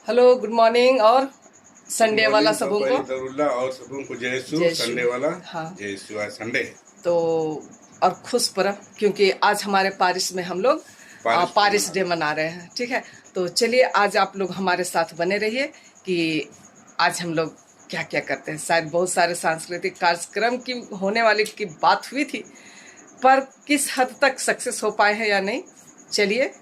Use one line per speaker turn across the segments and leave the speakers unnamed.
Hello good morning और Sunday वाला सबों को
और सबों को जय सु संडे वाला।
हाँ
जय सु आज संडे
तो और खुश पर्व क्योंकि आज हमारे पारिस में हम लोग पारिस डे मना रहे हैं। ठीक है, तो चलिए आज आप लोग हमारे साथ बने रहिए कि आज हम लोग क्या क्या करते हैं। शायद बहुत सारे सांस्कृतिक कार्यक्रम की होने वाली की बात हुई थी, पर किस हद तक सक्सेस हो पाए हैं या नहीं, चलिए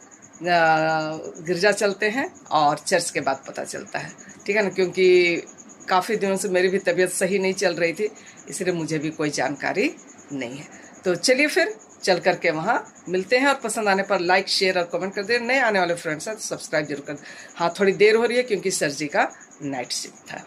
गिरजा चलते हैं और चर्च के बाद पता चलता है। ठीक है ना, क्योंकि काफ़ी दिनों से मेरी भी तबीयत सही नहीं चल रही थी, इसलिए मुझे भी कोई जानकारी नहीं है। तो चलिए फिर चल करके वहाँ मिलते हैं और पसंद आने पर लाइक शेयर और कमेंट कर दें। नए आने वाले फ्रेंड्स हैं तो सब्सक्राइब जरूर कर दें। हाँ, थोड़ी देर हो रही है क्योंकि सर जी का नाइट शिफ्ट था।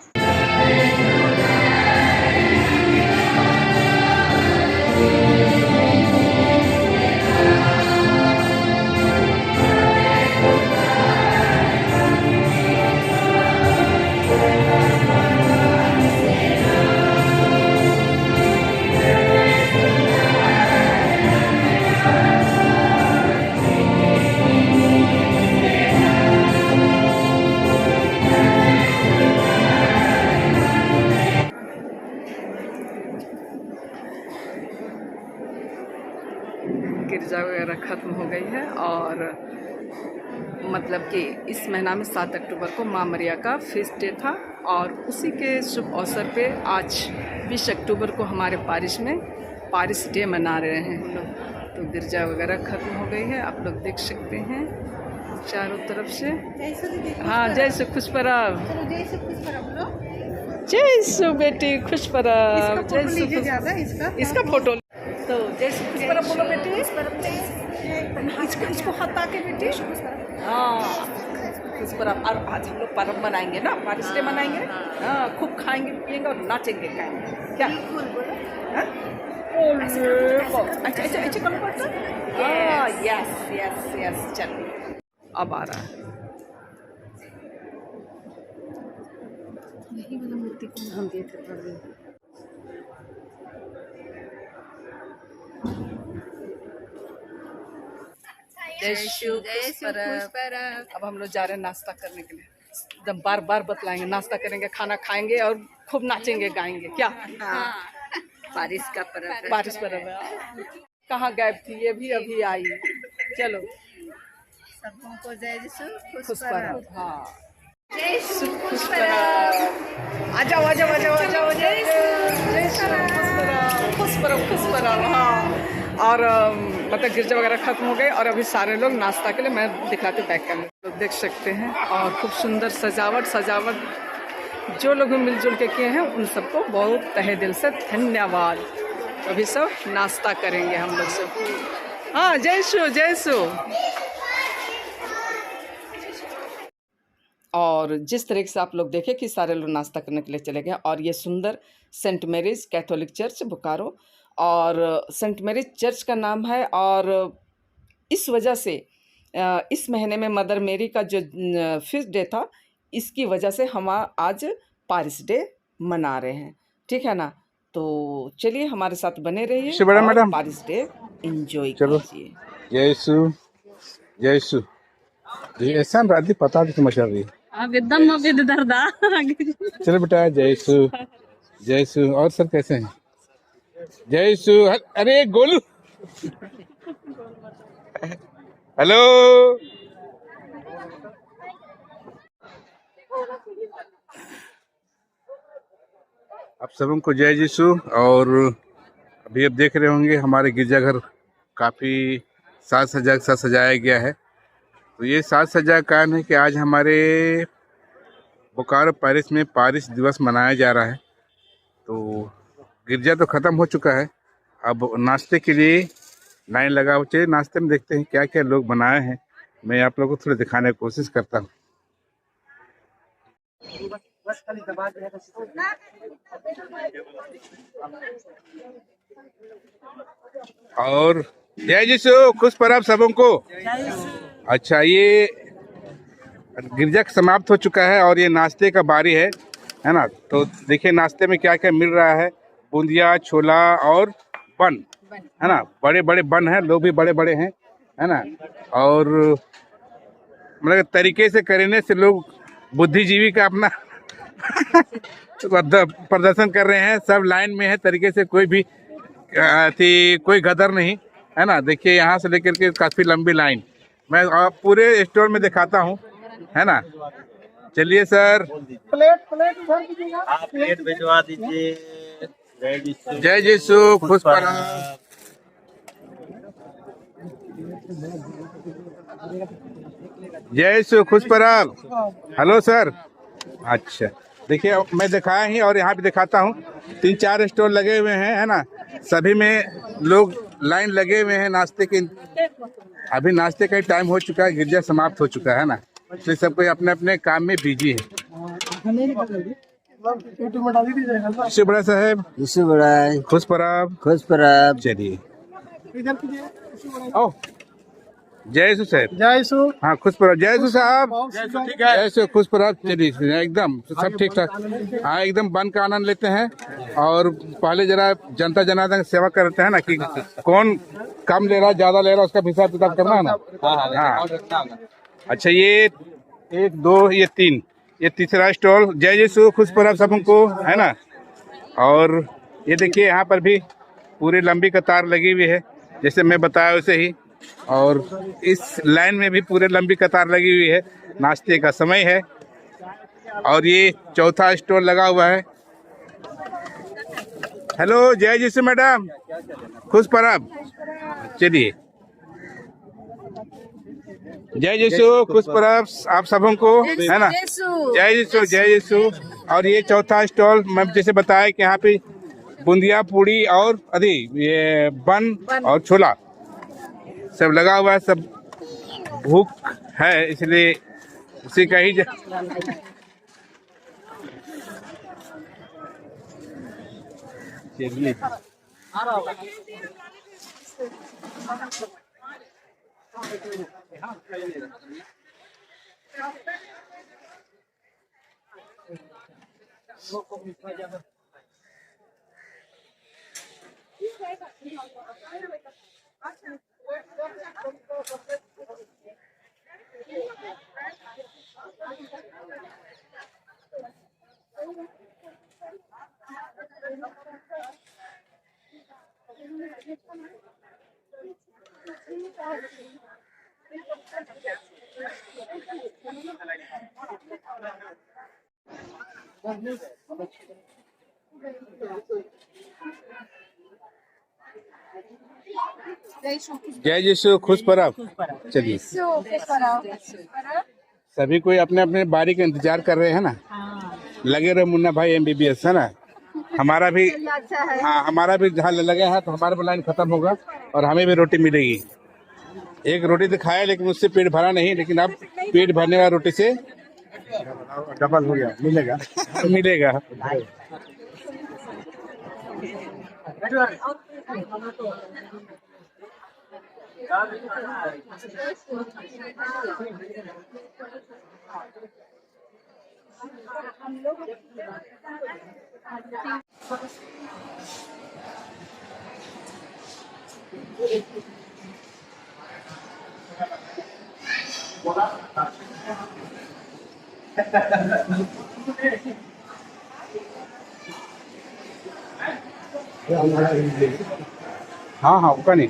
गिरजा वगैरह ख़त्म हो गई है और मतलब कि इस महीना में 7 अक्टूबर को माँ मरिया का फीस्ट डे था और उसी के शुभ अवसर पे आज 20 अक्टूबर को हमारे पारिस में पारिस डे मना रहे हैं हम लोग। तो गिरजा वगैरह ख़त्म हो गई है, आप लोग देख सकते हैं चारों तरफ से। हाँ, जय सु खुश पर्व, जय सु बेटी खुश पर्व, जय सु इसका फोटो। तो जय सु खुश पर्व बोलो बेटी, इसको हटा के बेटी। हाँ खुश पर्व। और आज हम लोग पर्व मनाएंगे ना, पारिस डे मनाएंगे। हाँ, खूब खाएंगे पिएंगे और नाचेंगे गाएंगे। क्या अच्छा अच्छा अच्छा कम पड़ता। हाँ यस यस यस, चलिए अब आ रहा है। यही वाला मूर्ति को हम देख रहे हैं। जय शु खुश पर्व। अब हम लोग जा रहे हैं नाश्ता करने के लिए। एकदम बार बार बतलाएंगे, नाश्ता करेंगे, खाना खाएंगे और खूब नाचेंगे गाएंगे। क्या
पारिस का पर्व,
पारिस पर्व है। कहाँ गायब थी, ये भी अभी आई। चलो
सबों को जय यीशु
खुश पर्व। हाँ जय शु खुश पर्व। आ जाओ आ जाओ आ जाओ आ जाओ। जय शु खुश पर्व खुश पर्व। हाँ, और मतलब गिरजा वगैरह ख़त्म हो गए और अभी सारे लोग नाश्ता के लिए, मैं दिखाती हूँ बैक कैमरे, लोग देख सकते हैं। और खूब सुंदर सजावट जो लोग मिलजुल के किए हैं उन सबको बहुत तहे दिल से धन्यवाद। अभी सब नाश्ता करेंगे हम लोग सब। हाँ जय शु जय शु। और जिस तरीके से आप लोग देखें कि सारे लोग नाश्ता करने के लिए चले गए। और ये सुंदर saint Mary's Catholic church Bokaro, और सेंट मैरीज चर्च का नाम है। और इस वजह से इस महीने में मदर मैरी का जो फीस्ट डे था, इसकी वजह से हम आज पारिस डे मना रहे हैं। ठीक है ना, तो चलिए हमारे साथ बने रहिए और पारिस डे एंजॉय कीजिए।
जय सु जय सु। ऐसा रात पता भी मचा रही
अब एकदम दर्दा।
चलो बेटा जय सु जय सु। और सर कैसे हैं? जय सु। अरे गोलू हेलो। आप सबों को जय यीशु। और अभी आप देख रहे होंगे हमारे गिरजाघर काफ़ी साज सजाया गया है। तो ये साज सज्जा का कारण है कि आज हमारे बोकारो पेरिस में पारिस दिवस मनाया जा रहा है। तो गिरजा तो ख़त्म हो चुका है, अब नाश्ते के लिए लाइन लगा हो। चलिए नाश्ते में देखते हैं क्या क्या लोग बनाए हैं, मैं आप लोगों को थोड़ा दिखाने की कोशिश करता हूँ। और जय यीशु खुश पर्व सबों को। अच्छा, ये गिरजा समाप्त हो चुका है और ये नाश्ते का बारी है ना। तो देखिए नाश्ते में क्या क्या मिल रहा है। बूंदिया, छोला और बन है ना। बड़े बड़े बन हैं, लोग भी बड़े बड़े हैं है ना। और मतलब तरीके से करने से लोग बुद्धिजीवी का अपना प्रदर्शन कर रहे हैं। सब लाइन में है तरीके से, कोई भी कोई गदर नहीं है ना। देखिए यहाँ से लेकर के काफी लंबी लाइन, मैं पूरे स्टोर में दिखाता हूँ, है ना। चलिए सर,
आप प्लेट भिजवा दीजिए।
जय यीशु, खुश पराग। जय यीशु, खुश पराग। Hello sir. अच्छा, देखिए मैं दिखाया ही और यहाँ भी दिखाता हूँ, 3-4 स्टॉल लगे हुए हैं, है ना। सभी में लोग लाइन लगे हुए हैं नाश्ते के। अभी नाश्ते का टाइम हो चुका है, गिरजा समाप्त हो चुका है ना, इसलिए सब कोई अपने अपने काम में बिजी है। यीशु बड़ा साहब,
यीशु बड़ा,
खुश पराग।
खुश पराग।
चलिए ओ, जय यीशु साहब।
जय यीशु।
हाँ, खुश पराग। जय यीशु साहब।
ठीक है।
जय यीशु, खुश पराग। चलिए एकदम सब ठीक ठाक। हाँ, एकदम बंद का आनंद लेते हैं और पहले जरा जनता जनार्दन की सेवा करते हैं ना, कि कौन कम ले रहा ज्यादा ले रहा उसका हिसाब किताब करना है ना। हाँ, अच्छा, ये 1 2 ये 3, ये तीसरा स्टॉल। जय यीशु, खुश पराग सबको, है ना। और ये देखिए यहाँ पर भी पूरी लंबी कतार लगी हुई है, जैसे मैं बताया वैसे ही। और इस लाइन में भी पूरे लंबी कतार लगी हुई है, नाश्ते का समय है। और ये चौथा स्टॉल लगा हुआ है। हेलो, जय यीशु मैडम, खुश पराग। चलिए, जय यीशु, खुश पराग आप सबको, है ना। जय यीशु, जय यीशु। और ये चौथा स्टॉल मैं जैसे बताया कि यहाँ पे बूंदिया पूड़ी और ये बन और छोला सब लगा हुआ है। सब भूख है इसलिए उसी का ही चलिए। जय यीशु, खुश पराग। चलिए, सभी कोई अपने अपने बारी का इंतजार कर रहे हैं ना। लगे रहे मुन्ना भाई MBBS, है ना। हमारा भी, हाँ, हमारा भी जहाँ लगे हैं तो हमारा भी लाइन खत्म होगा और हमें भी रोटी मिलेगी। एक रोटी तो खाया लेकिन उससे पेट भरा नहीं, लेकिन अब पेट भरने वाला रोटी से
डबल हो गया, मिलेगा।
मिलेगा। हाँ हाँ, उसका नहीं।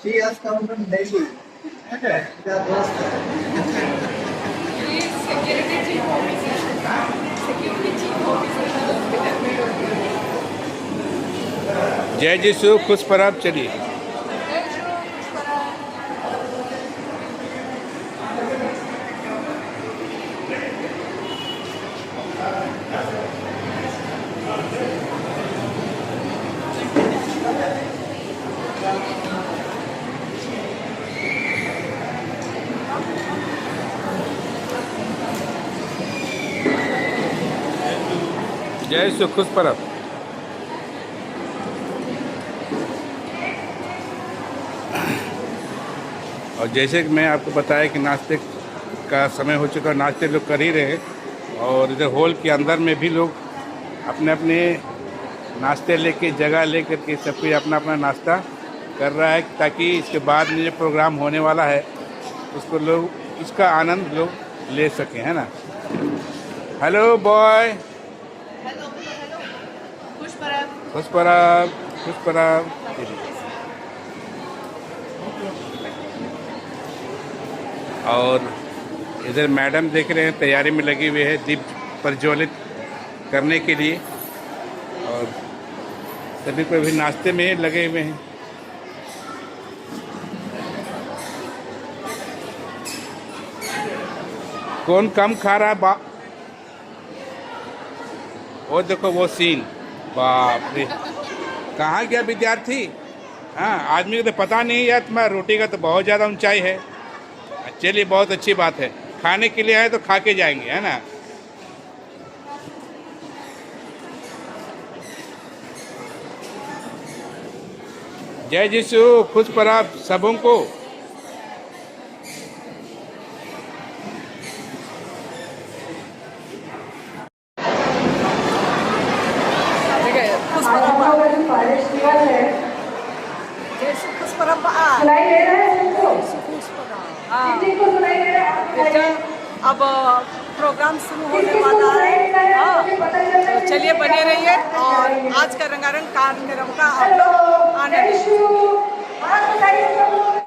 She has come from Delhi.
जय यीशु, खुश पराग। चलिए, जय यीशु, खुश पराग। और जैसे कि मैं आपको बताया कि नाश्ते का समय हो चुका, नाश्ते लोग कर ही रहे हैं। और इधर हॉल के अंदर में भी लोग अपने अपने नाश्ते लेके जगह लेकर के सब कोई अपना अपना नाश्ता कर रहा है, ताकि इसके बाद में जो प्रोग्राम होने वाला है उसको लोग इसका आनंद लोग ले सकें, है ना। हेलो बॉय, खुश परब। और इधर मैडम देख रहे हैं तैयारी में लगी हुई है दीप प्रज्वलित करने के लिए, और सभी को भी नाश्ते में लगे हुए हैं। कौन कम खा रहा है वो देखो वो सीन, बाप रे, कहाँ गया विद्यार्थी। हाँ, आदमी को तो पता नहीं यार, तुम्हारा रोटी का तो बहुत ज़्यादा ऊंचाई है। चलिए, बहुत अच्छी बात है, खाने के लिए आए तो खा के जाएंगे, है ना। जय यीशु, खुश परब सबों को।
अब प्रोग्राम शुरू होने वाला है। हाँ, तो चलिए बने रहिए और आज का रंगारंग कार्यक्रम का आप लोग आनंद लीजिए।